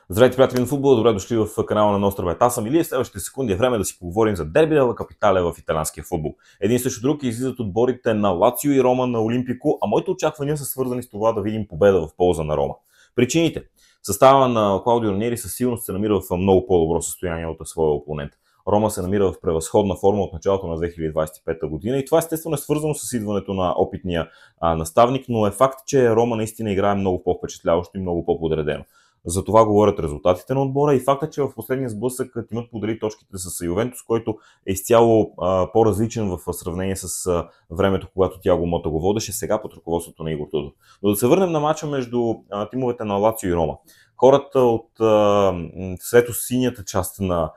Здравейте, приятели на футбола, добре дошли в канала на Ностра. Аз съм Илия. Следващите секунди е време да си поговорим за Дерби делла Капитале в италианския футбол. Един срещу друг излизат отборите на Лацио и Рома на Олимпико, а моите очаквания са свързани с това да видим победа в полза на Рома. Причините. Състава на Клаудио Раньери със сигурност се намира в много по-добро състояние от своя опонент. Рома се намира в превъзходна форма от началото на 2025 година и това естествено е свързано с идването на опитния наставник, но е факт, че Рома наистина играе много по-впечатляващо и много по-подредено. За това говорят резултатите на отбора и факта, че в последния сблъсък тимът подели точките с Ювентус, който е изцяло по-различен в сравнение с времето, когато Тиаго Мота го водеше сега под ръководството на Игор Tudor. Но да се върнем на мача между тимовете на Лацио и Рома. Хората от светло-синята част на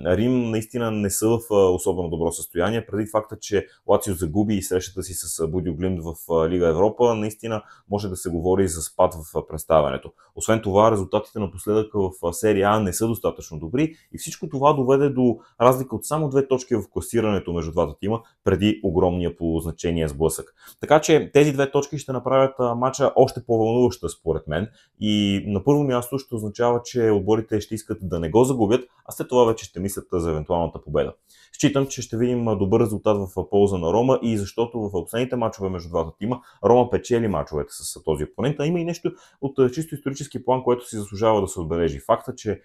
Рим наистина не са в особено добро състояние, преди факта, че Лацио загуби и срещата си с Бодиоглимт в Лига Европа, наистина може да се говори за спад в представянето. Освен това, резултатите напоследък в серия А не са достатъчно добри и всичко това доведе до разлика от само 2 точки в класирането между двата тима преди огромния по значение сблъсък. Така че тези 2 точки ще направят мача още по-вълнуваща според мен и на първо място ще означава, че отборите ще искат да не го загубят, а след това вече ще мислят за евентуалната победа. Считам, че ще видим добър резултат в полза на Рома и защото в последните мачове между двата тима Рома печели мачовете с този опонент, а има и нещо от чисто исторически план, което си заслужава да се отбележи. Факта, че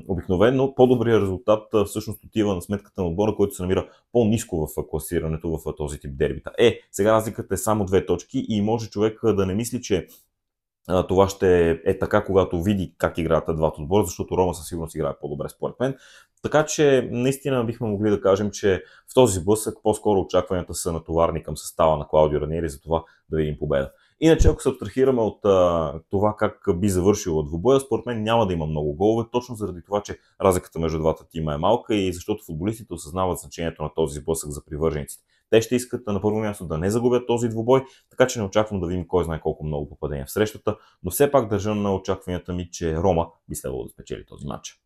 обикновено по-добрият резултат всъщност отива на сметката на отбора, който се намира по-ниско в класирането в този тип дербита. Сега разликата е само 2 точки и може човек да не мисли, че това ще е така, когато види как играят двата отбора, защото Рома със сигурност играе по-добре според мен. Така че наистина бихме могли да кажем, че в този сблъсък по-скоро очакванията са натоварни към състава на Клаудио Раньери за това да видим победа. Иначе, ако се абстрахираме от това как би завършило двубоя, според мен няма да има много голове, точно заради това, че разликата между двата тима е малка и защото футболистите осъзнават значението на този сблъсък за привържениците. Те ще искат на първо място да не загубят този двубой, така че не очаквам да видим кой знае колко много попадения в срещата, но все пак държа на очакванията ми, че Рома би следвало да спечели този матч.